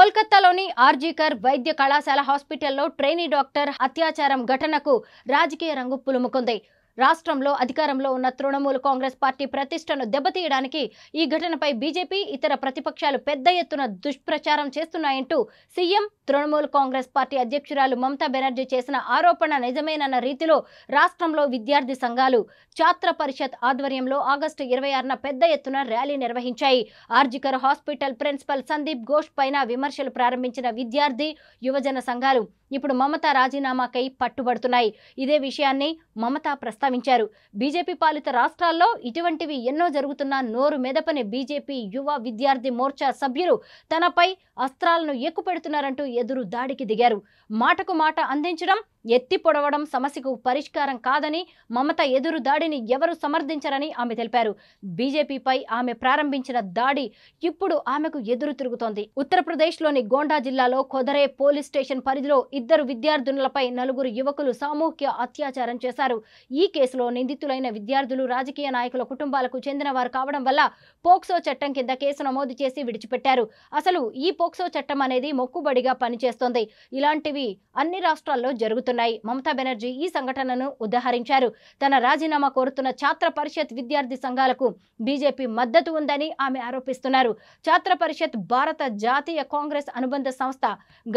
కోల్కతాలోని ఆర్జీకర్ వైద్య కళాశాల హాస్పిటల్లో ట్రైనీ డాక్టర్ అత్యాచారం ఘటనకు రాజకీయ రంగు పులుముకుంది. రాష్ట్రంలో అధికారంలో ఉన్న తృణమూల్ కాంగ్రెస్ పార్టీ ప్రతిష్టను దెబ్బతీయడానికి ఈ ఘటనపై బీజేపీ ఇతర ప్రతిపక్షాలు పెద్ద ఎత్తున దుష్ప్రచారం చేస్తున్నాయంటూ సీఎం తృణమూల్ కాంగ్రెస్ పార్టీ అధ్యక్షురాలు మమతా బెనర్జీ చేసిన ఆరోపణ నిజమేనన్న రీతిలో రాష్ట్రంలో విద్యార్థి సంఘాలు ఛాత్ర పరిషత్ ఆధ్వర్యంలో ఆగస్టు 26న పెద్ద ఎత్తున rally నిర్వహించాయి. RG Kar hospital principal Sandeep Ghosh పైన విమర్శలు ప్రారంభించిన విద్యార్థి యువజన సంఘాలు ఇప్పుడు మమతా రాజీనామాకై పట్టుబడుతున్నాయి. ఇదే విషయాన్ని మమతా ప్రస్తావించారు. బీజేపీ పాలిత రాష్ట్రాల్లో ఇటువంటివి ఎన్నో జరుగుతున్నా నోరు మెదపని బీజేపీ యువ విద్యార్థి మోర్చా సభ్యులు తనపై అస్త్రాలను ఎక్కుపెడుతున్నారంటూ ఎదురు దాడికి దిగారు. మాటకు మాట అందించడం, ఎత్తి పొడవడం సమస్యకు పరిష్కారం కాదని, మమత ఎదురు దాడిని ఎవరు సమర్థించరని ఆమె తెలిపారు. బీజేపీపై ఆమె ప్రారంభించిన దాడి ఇప్పుడు ఆమెకు ఎదురు తిరుగుతోంది. ఉత్తరప్రదేశ్లోని గోండా జిల్లాలో ఖొదరే పోలీస్ స్టేషన్ పరిధిలో 2 విద్యార్థినులపై 4 యువకులు సామూహిక అత్యాచారం చేశారు. ఈ కేసులో నిందితులైన విద్యార్థులు రాజకీయ నాయకుల కుటుంబాలకు చెందిన వారు కావడం వల్ల పోక్సో చట్టం కింద కేసు నమోదు చేసి విడిచిపెట్టారు. అసలు ఈ పోక్సో చట్టం అనేది మొక్కుబడిగా పనిచేస్తోంది. ఇలాంటివి అన్ని రాష్ట్రాల్లో జరుగుతున్నాయి. మమతా బెనర్జీ ఈ సంఘటనను ఉదహరించారు. తన రాజీనామా కోరుతున్న ఛాత్ర పరిషత్ విద్యార్థి సంఘాలకు బీజేపీ మద్దతు ఉందని ఆమె ఆరోపిస్తున్నారు. ఛాత్ర పరిషత్ భారత జాతీయ కాంగ్రెస్ అనుబంధ సంస్థ.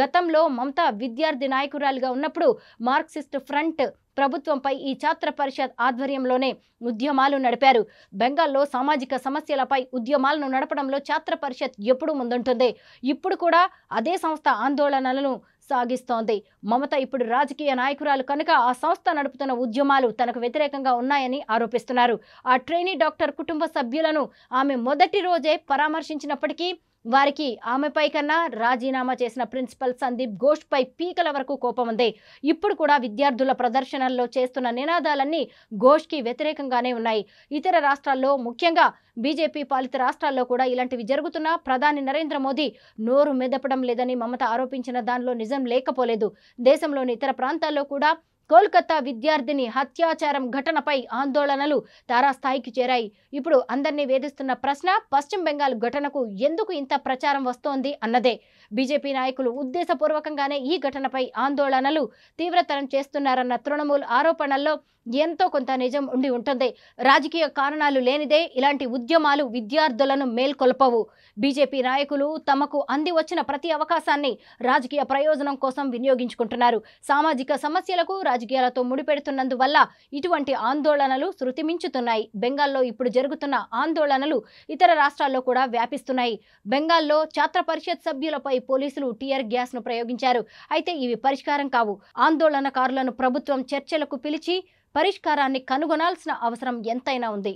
గతంలో మమతా విద్యార్థి నాయకురాలిగా ఉన్నప్పుడు మార్క్సిస్ట్ ఫ్రంట్ ప్రభుత్వంపై ఈ ఛాత్ర పరిషత్ ఆధ్వర్యంలోనే ఉద్యమాలు నడిపారు. బెంగాల్లో సామాజిక సమస్యలపై ఉద్యమాలను నడపడంలో ఛాత్ర పరిషత్ ఎప్పుడూ ముందుంటుంది. ఇప్పుడు కూడా అదే సంస్థ ఆందోళనలను సాగిస్తోంది. మమత ఇప్పుడు రాజకీయ నాయకురాలు కనుక ఆ సంస్థ నడుపుతున్న ఉద్యమాలు తనకు వ్యతిరేకంగా ఉన్నాయని ఆరోపిస్తున్నారు. ఆ ట్రైనీ డాక్టర్ కుటుంబ సభ్యులను ఆమె మొదటి రోజే పరామర్శించినప్పటికీ వారికి ఆమెపై కన్నా రాజీనామా చేసిన ప్రిన్సిపల్ సందీప్ ఘోష్ పై పీకల వరకు కోపం ఉంది. ఇప్పుడు కూడా విద్యార్థుల ప్రదర్శనల్లో చేస్తున్న నినాదాలన్నీ ఘోష్కి వ్యతిరేకంగానే ఉన్నాయి. ఇతర రాష్ట్రాల్లో, ముఖ్యంగా బీజేపీ పాలిత రాష్ట్రాల్లో కూడా ఇలాంటివి జరుగుతున్నా ప్రధాని నరేంద్ర మోదీ నోరు మెదపడం లేదని మమత ఆరోపించిన దానిలో నిజం లేకపోలేదు. దేశంలోని ఇతర ప్రాంతాల్లో కూడా కోల్కతా విద్యార్థిని హత్యాచారం ఘటనపై ఆందోళనలు తారాస్థాయికి చేరాయి. ఇప్పుడు అందరినీ వేధిస్తున్న ప్రశ్న పశ్చిమ బెంగాల్ ఘటనకు ఎందుకు ఇంత ప్రచారం వస్తోంది అన్నదే. బీజేపీ నాయకులు ఉద్దేశపూర్వకంగానే ఈ ఘటనపై ఆందోళనలు తీవ్రతరం చేస్తున్నారన్న తృణమూల్ ఆరోపణల్లో ఎంతో కొంత నిజం ఉండి ఉంటుంది. రాజకీయ కారణాలు లేనిదే ఇలాంటి ఉద్యమాలు విద్యార్థులను మేల్కొల్పవు. బీజేపీ నాయకులు తమకు అంది వచ్చిన ప్రతి అవకాశాన్ని రాజకీయ ప్రయోజనం కోసం వినియోగించుకుంటున్నారు. సామాజిక సమస్యలకు రాజకీయాలతో ముడిపెడుతున్నందువల్ల ఇటువంటి ఆందోళనలు శృతిమించుతున్నాయి. బెంగాల్లో ఇప్పుడు జరుగుతున్న ఆందోళనలు ఇతర రాష్ట్రాల్లో కూడా వ్యాపిస్తున్నాయి. బెంగాల్లో ఛాత్ర పరిషత్ సభ్యులపై పోలీసులు టియర్ గ్యాస్ ను ప్రయోగించారు. అయితే ఇవి పరిష్కారం కావు. ఆందోళనకారులను ప్రభుత్వం చర్చలకు పిలిచి పరిష్కారాన్ని కనుగొనాల్సిన అవసరం ఎంతైనా ఉంది.